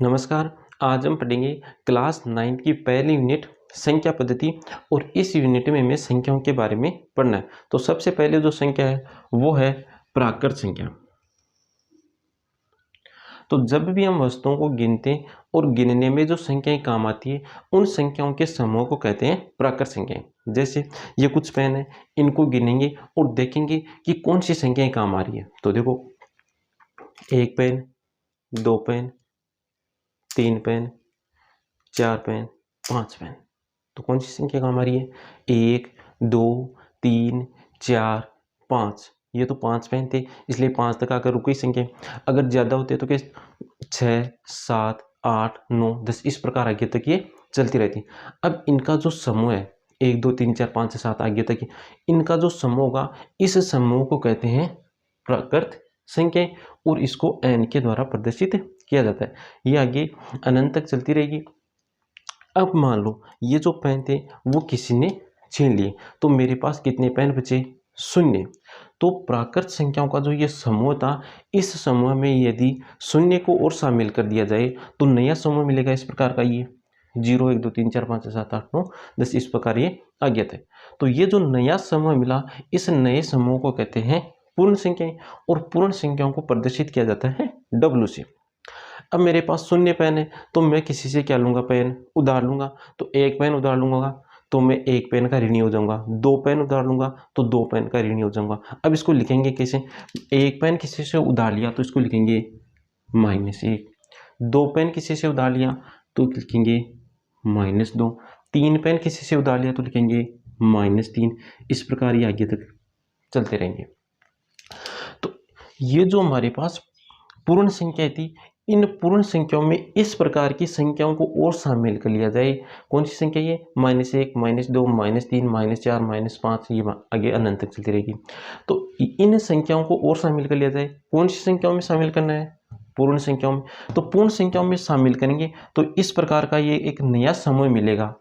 नमस्कार। आज हम पढ़ेंगे क्लास 9 की पहली यूनिट संख्या पद्धति और इस यूनिट में हमें संख्याओं के बारे में पढ़ना है। तो सबसे पहले जो संख्या है वो है प्राकृत संख्या। तो जब भी हम वस्तुओं को गिनते हैं और गिनने में जो संख्याएं काम आती है उन संख्याओं के समूह को कहते हैं प्राकृत संख्याएं। जैसे ये कुछ पेन है, इनको गिनेंगे और देखेंगे कि कौन सी संख्याएं काम आ रही है। तो देखो, 1 pen, 2 pen, 3 pen, 4 pen, 5 pen. तो कौन सी संख्या काम आ रही है? 1, 2, 3, 4, 5। ये तो 5 पेन थे, इसलिए 5 तक आकर रुकी संख्या। अगर ज़्यादा होते तो क्या 6, 7, 8, 9, 10 इस प्रकार आगे तक ये चलती रहती। अब इनका जो समूह है 1, 2, 3, 4, 5 से 7 आगे तक, इनका जो समूह होगा इस समूह को कहते हैं प्राकृत संख्याएं और इसको n के द्वारा प्रदर्शित किया जाता है। ये आगे अनंत तक चलती रहेगी। अब मान लो ये जो पेन थे वो किसी ने छीन लिए, तो मेरे पास कितने पेन बचे? 0। तो प्राकृत संख्याओं का जो ये समूह था, इस समूह में यदि 0 को और शामिल कर दिया जाए तो नया समूह मिलेगा इस प्रकार का। ये 0, 1, 2, 3, 4, 5, 6, 7, 8, 9, 10 इस प्रकार ये आ गया था। तो ये जो नया समूह मिला, इस नए समूह को कहते हैं पूर्ण संख्याएं और पूर्ण संख्याओं को प्रदर्शित किया जाता है W से। अब मेरे पास 0 पेन है तो मैं किसी से क्या लूँगा? पेन उधार लूँगा। तो 1 पेन उधार लूँगा तो मैं 1 पेन का ऋणी हो जाऊँगा। 2 पेन उधार लूँगा तो 2 पेन का ऋणी हो जाऊँगा। अब इसको लिखेंगे कैसे? 1 पेन किसी से उधार लिया तो इसको लिखेंगे -1। 2 पेन किसी से उधार लिया तो लिखेंगे -2। 3 पेन किसी से उधार लिया तो लिखेंगे -3। इस प्रकार ये आगे तक चलते रहेंगे। तो ये जो हमारे पास पूर्ण संख्या थी, इन पूर्ण संख्याओं में इस प्रकार की संख्याओं को और शामिल कर लिया जाए। कौन सी संख्या? ये -1, -2, -3, -4, -5, ये आगे अनंत तक चलती रहेगी। तो इन संख्याओं को और शामिल कर लिया जाए। कौन सी संख्याओं में शामिल करना है? पूर्ण संख्याओं में। तो पूर्ण संख्याओं में शामिल करेंगे तो इस प्रकार का ये एक नया समूह मिलेगा।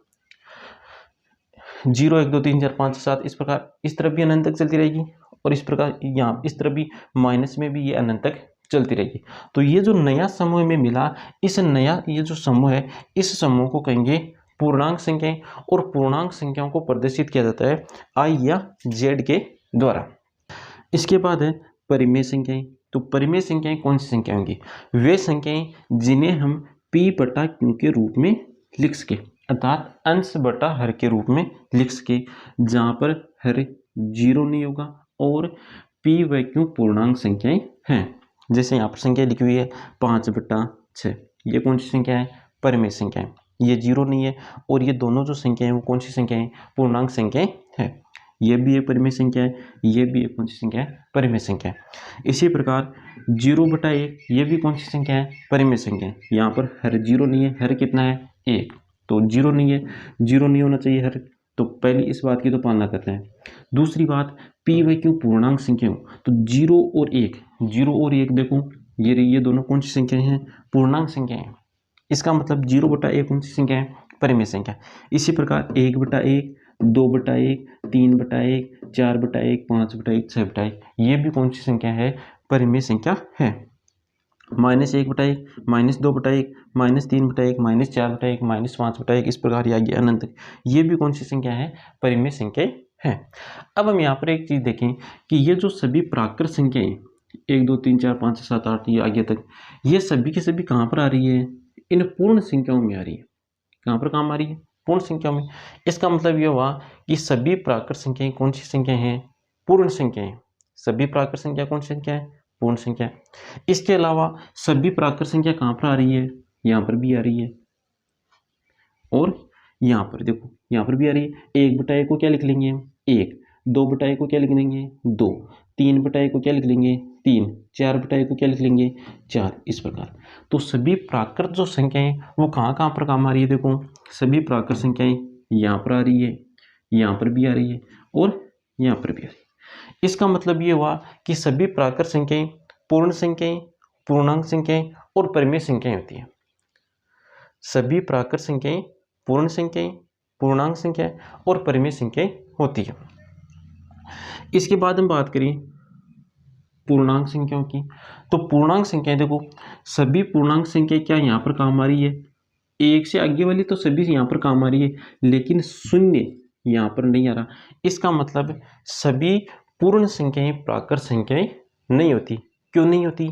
0, 1, 2, 3, 4, 5, 7 इस प्रकार, इस तरफ भी अनंत तक चलती रहेगी और इस प्रकार यहाँ इस तरफ भी माइनस में भी ये अनंत तक चलती रहेगी। तो ये जो नया समूह में मिला, इस नया ये जो समूह है, इस समूह को कहेंगे पूर्णांक संख्याएं और पूर्णांक संख्याओं को प्रदर्शित किया जाता है I या Z के द्वारा। इसके बाद है परिमेय संख्याएं। तो परिमेय संख्याएं कौन सी संख्या होंगी? वे संख्याएं जिन्हें हम P बटा Q के रूप में लिख सके, अर्थात अंश बटा हर के रूप में लिख सके, जहां पर हर 0 नहीं होगा और P व Q पूर्णांक संख्याएं हैं। जैसे यहाँ पर संख्या लिखी हुई है 5/6, ये कौन सी संख्या है? परिमेय संख्या है। ये 0 नहीं है और ये दोनों जो संख्या है वो कौन सी संख्या है? पूर्णांक संख्या है। ये भी एक परिमेय संख्या है, ये भी एक कौन सी संख्या है? परिमेय संख्या है। इसी प्रकार 0/1 ये भी कौन सी संख्या है? परिमेय संख्या है। यहाँ पर हर 0 नहीं है, हर कितना है? 1। तो 0 नहीं है, 0 नहीं होना चाहिए हर, तो पहली इस बात की तो पालना करते हैं। दूसरी बात, P व Q पूर्णांक संख्या हो तो 0 और 1, 0 और 1 देखो ये दोनों कौन सी संख्याएं हैं? पूर्णांक संख्याएं हैं। इसका मतलब 0/1 कौन सी संख्या है? परिमेय संख्या। इसी प्रकार 1/1, 2/1, 3/1, 4/1, 5/1, 6/1 ये भी कौन सी संख्या है? परिमेय संख्या है। -1/1, -2/1, -3/1, -4/1, -5/1 इस प्रकार ये आगे अनंत, ये भी कौन सी संख्या है? परिमेय संख्या है। अब हम यहाँ पर एक चीज देखें कि ये जो सभी प्राकृत संख्याएं 1, 2, 3, 4, 5, 6, 7, 8 ये आगे तक, ये सभी की सभी कहाँ पर आ रही है? इन पूर्ण संख्याओं में आ रही है। कहाँ पर काम आ रही है? पूर्ण संख्याओं में। इसका मतलब ये हुआ कि सभी प्राकृत संख्याएं कौन सी संख्या है? पूर्ण संख्याएं। सभी प्राकृत संख्या कौन सी संख्या है? पूर्ण संख्या। इसके अलावा सभी प्राकृत संख्या कहाँ पर आ रही है? यहाँ पर भी आ रही है और यहाँ पर देखो, यहाँ पर भी आ रही है। 1/1 को क्या लिख लेंगे? 1। 2/1 को क्या लिख लेंगे? 2। 3/1 को क्या लिख लेंगे? 3। 4/1 को क्या लिख लेंगे? 4 इस प्रकार। तो सभी प्राकृत जो संख्याएं वो कहाँ कहाँ पर काम आ रही है? देखो, सभी प्राकृत संख्याएं यहाँ पर आ रही है, यहाँ पर भी आ रही है और यहाँ पर भी आ रही है। इसका मतलब ये हुआ कि सभी प्राकृत संख्याएं पूर्ण संख्याएं, पूर्णांक संख्याएं और परिमेय संख्याएं होती हैं। सभी प्राकृत संख्याएं पूर्ण संख्याएं, पूर्णांक संख्याएं और परिमेय संख्याएं होती है। इसके बाद हम बात करें पूर्णांक संख्याओं की। तो पूर्णांक संख्याएं देखो, सभी पूर्णांक संख्याएं क्या यहाँ पर काम आ रही है, एक से आगे वाली तो सभी यहाँ पर काम आ रही है, लेकिन शून्य यहाँ पर नहीं आ रहा। इसका मतलब सभी पूर्ण संख्याएं प्राकृत संख्याएं नहीं होती। क्यों नहीं होती?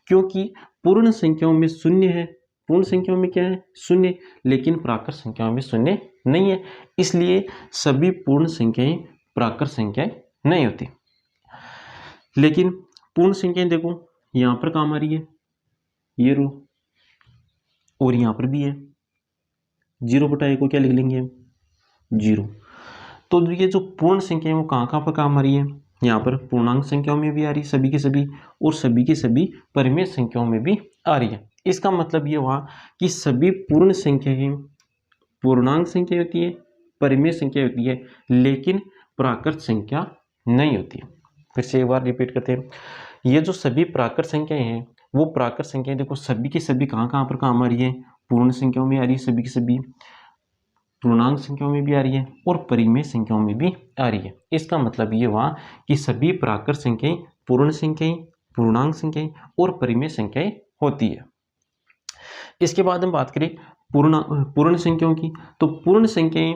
क्योंकि पूर्ण संख्याओं में शून्य है, पूर्ण संख्याओं में क्या है, शून्य, लेकिन प्राकृत संख्याओं में शून्य नहीं है, इसलिए सभी पूर्ण संख्याएं प्राकृत संख्याएं नहीं होती। लेकिन पूर्ण संख्याएं देखो यहाँ पर काम आ रही है, ये रो, और यहाँ पर भी है, 0/1 को क्या लिख लेंगे हम, 0। तो ये जो पूर्ण संख्या है वो कहाँ कहाँ पर काम आ रही है, यहाँ पर पूर्णांक संख्याओं में भी आ रही है सभी की सभी, और सभी की सभी परिमेय संख्याओं में भी आ रही है। इसका मतलब ये हुआ कि सभी पूर्ण संख्याएं पूर्णांक संख्या होती है, परिमेय संख्या होती है, लेकिन प्राकृत संख्या नहीं होती है। फिर से एक बार रिपीट करते हैं, ये जो सभी प्राकृत संख्याएं हैं वो प्राकृत संख्याएं देखो सभी की सभी कहाँ कहाँ पर काम आ रही है, पूर्ण संख्याओं में आ रही है सभी की सभी, पूर्णांक संख्याओं में भी आ रही है, और परिमेय संख्याओं में भी आ रही है। इसका मतलब ये हुआ कि सभी प्राकृत संख्याएं पूर्ण संख्याएं, पूर्णांक संख्याएं और परिमेय संख्याएं होती है। इसके बाद हम बात करें पूर्ण संख्याओं की। तो पूर्ण संख्याएं,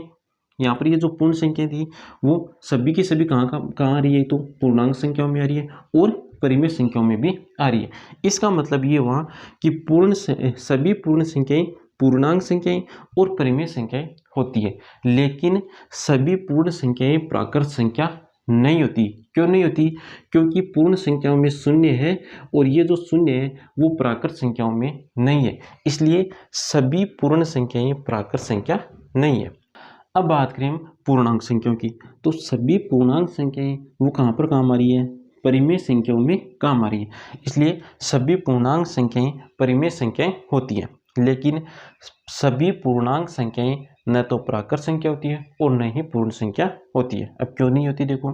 यहाँ पर ये जो पूर्ण संख्या थी वो सभी की सभी कहाँ आ रही है, तो पूर्णांक संख्याओं में आ रही है और परिमेय संख्याओं में भी आ रही है। इसका मतलब ये हुआ कि सभी पूर्ण संख्याएं पूर्णांक संख्याएं और परिमेय संख्याएं होती है, लेकिन सभी पूर्ण संख्याएं प्राकृत संख्या नहीं होती। क्यों नहीं होती? क्योंकि पूर्ण संख्याओं में शून्य है, और ये जो शून्य है वो प्राकृत संख्याओं में नहीं है, इसलिए सभी पूर्ण संख्याएं प्राकृत संख्या नहीं है। अब बात करें हम पूर्णांक संख्याओं की। तो सभी पूर्णांक संख्याएं वो कहाँ पर काम आ रही है, परिमेय संख्याओं में काम आ रही है, इसलिए सभी पूर्णांक संख्याएं परिमेय संख्याएं होती है, लेकिन सभी पूर्णांक संख्याएं न तो प्राकृत संख्या होती है और न ही पूर्ण संख्या होती है। अब क्यों नहीं होती, देखो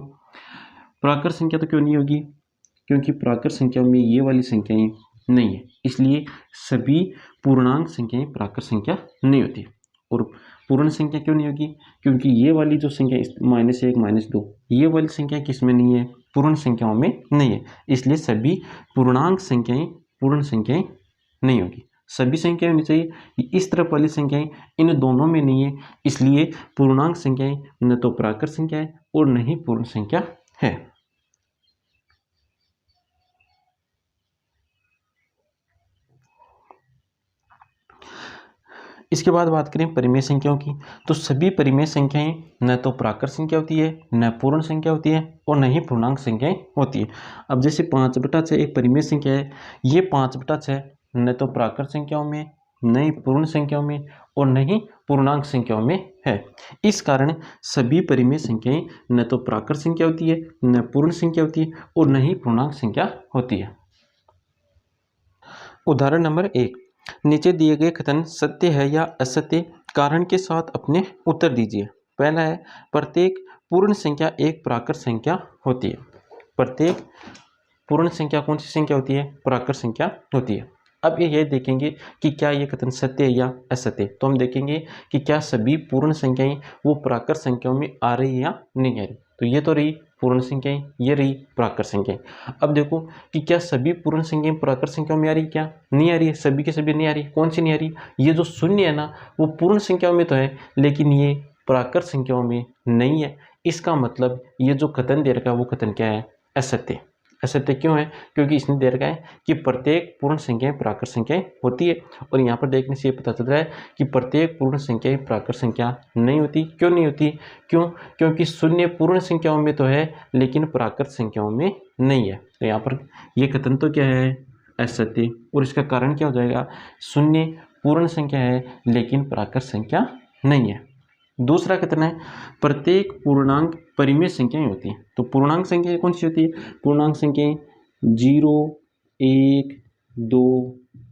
प्राकृत संख्या तो क्यों नहीं होगी, क्योंकि प्राकृत संख्या में ये वाली संख्याएं नहीं है, इसलिए सभी पूर्णांक संख्याएं प्राकृत संख्या नहीं होती। और पूर्ण संख्या क्यों नहीं होगी, क्योंकि ये वाली जो संख्या -1 -2 ये वाली संख्या किस में नहीं है, पूर्ण संख्याओं में नहीं है, इसलिए सभी पूर्णांक संख्याएं पूर्ण संख्याएं नहीं होगी। सभी संख्याएं होनी चाहिए, इस तरफ वाली संख्याएं इन दोनों में नहीं है, इसलिए पूर्णांक संख्याएं न तो प्राकृत संख्या है और न ही पूर्ण संख्या है। इसके बाद बात करें परिमेय संख्याओं की। तो सभी परिमेय संख्याएं न तो प्राकृत संख्या होती है, न पूर्ण संख्या होती है, और न ही पूर्णांक संख्याएं होती है। अब जैसे 5/6 एक परिमेय संख्या है, ये 5/6 न तो प्राकृत संख्याओं में, न ही पूर्ण संख्याओं में, और न ही पूर्णांक संख्याओं में है। इस कारण सभी परिमेय संख्याएं न तो प्राकृत संख्या होती है, न पूर्ण संख्या होती है, और न ही पूर्णांक संख्या होती है। उदाहरण नंबर 1, नीचे दिए गए कथन सत्य है या असत्य, कारण के साथ अपने उत्तर दीजिए। पहला है, प्रत्येक पूर्ण संख्या एक प्राकृत संख्या होती है। प्रत्येक पूर्ण संख्या कौन सी संख्या होती है, प्राकृत संख्या होती है। अब ये देखेंगे कि क्या ये कथन सत्य है या असत्य। तो हम देखेंगे कि क्या सभी पूर्ण संख्याएं वो प्राकृत संख्याओं में आ रही है या नहीं आ रही। तो ये तो रही पूर्ण संख्याएं, ये रही प्राकृत संख्याएं। अब देखो कि क्या सभी पूर्ण संख्याएं प्राकृत संख्याओं में आ रही, क्या नहीं आ रही है, सभी के सभी नहीं आ रही। कौन सी नहीं आ रही, ये जो शून्य है ना वो पूर्ण संख्याओं में तो है, लेकिन ये प्राकृत संख्याओं में नहीं है। इसका मतलब ये जो कथन दे रखा है वो कथन क्या है, असत्य। असत्य क्यों है, क्योंकि इसने दे रखा है कि प्रत्येक पूर्ण संख्याएं प्राकृत संख्याएं होती है, और यहाँ पर देखने से ये पता चल रहा है कि प्रत्येक पूर्ण संख्याएं प्राकृत संख्या नहीं होती। क्यों नहीं होती, क्योंकि शून्य पूर्ण संख्याओं में तो है, लेकिन प्राकृत संख्याओं में नहीं है। तो यहाँ पर ये कथन तो क्या है, असत्य, और इसका कारण क्या हो जाएगा, शून्य पूर्ण संख्या है लेकिन प्राकृत संख्या नहीं है। दूसरा कथन है, प्रत्येक पूर्णांक परिमेय संख्याएं होती हैं। तो पूर्णांक संख्या कौन सी होती है, पूर्णांक संख्याएं 0, 1, 2,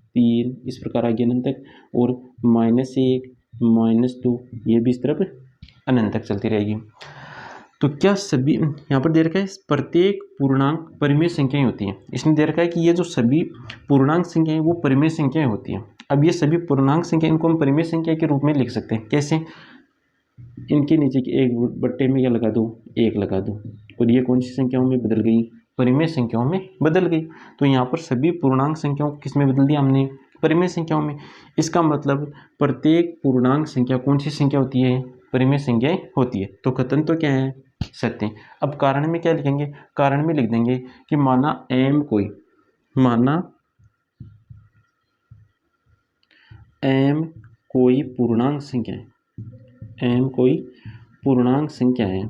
3 इस प्रकार आगे अनंत तक, और -1, -2 ये भी इस तरफ अनंत तक चलती रहेगी। तो क्या सभी, यहाँ पर दे रखा है प्रत्येक पूर्णांक परिमेय संख्याएं होती हैं। इसमें दे रखा है कि ये जो सभी पूर्णांक संख्याएं वो परिमेय संख्याएं होती हैं। अब ये सभी पूर्णांक संख्या, इनको हम परिमेय संख्या के रूप में लिख सकते हैं। कैसे, इनके नीचे की एक बट्टे में क्या लगा दूँ, 1 लगा दूँ, और ये कौन सी संख्याओं में बदल गई, परिमेय संख्याओं में बदल गई। तो यहाँ पर सभी पूर्णांक संख्याओं को किस में बदल दिया हमने? परिमेय संख्याओं में। इसका मतलब प्रत्येक पूर्णांक संख्या कौन सी संख्या होती है? परिमेय संख्याएं होती है। तो कथन तो क्या है? सत्य। अब कारण में क्या लिखेंगे? कारण में लिख देंगे कि माना m कोई पूर्णांक संख्या है, m कोई पूर्णांक संख्या है,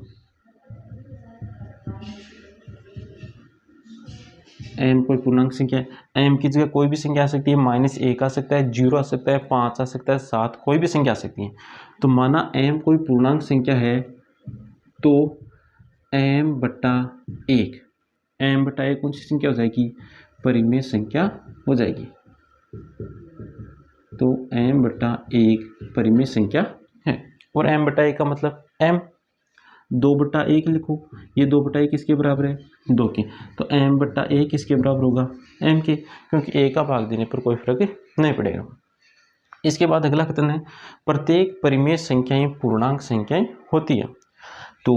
m कोई पूर्णांक संख्या है, m की जगह कोई भी संख्या आ सकती है, -1 आ सकता है, 0 आ सकता है, 5 आ सकता है, 7, कोई भी संख्या आ सकती है। तो माना m कोई पूर्णांक संख्या है तो m/1 कौन सी संख्या हो जाएगी? परिमेय संख्या हो जाएगी। तो m/1 परिमेय संख्या है। और m/1 का मतलब m, 2/1 लिखो, ये 2/1 किसके बराबर है? 2 के। तो m/1 किसके बराबर होगा? m के, क्योंकि a का भाग देने पर कोई फर्क नहीं पड़ेगा। इसके बाद अगला कथन है प्रत्येक परिमेय संख्याएं पूर्णांक संख्याएं होती है। तो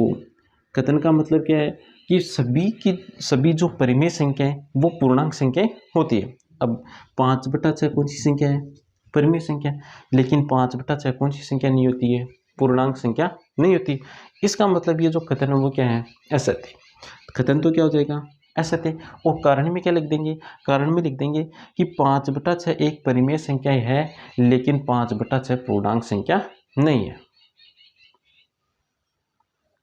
कथन का मतलब क्या है कि सभी जो परिमेय संख्या है वो पूर्णांक संख्याएं होती है। अब 5/6 कौन सी संख्या है? परिमेय संख्या। लेकिन 5/6 कौन सी संख्या नहीं होती है? पूर्णांक संख्या नहीं होती। इसका मतलब ये जो कथन है वो क्या है? असत्य। कथन तो क्या हो जाएगा? असत्य। और कारण में क्या लिख देंगे? कारण में लिख देंगे कि 5/6 एक परिमेय संख्या है, लेकिन 5/6 पूर्णांक संख्या नहीं है।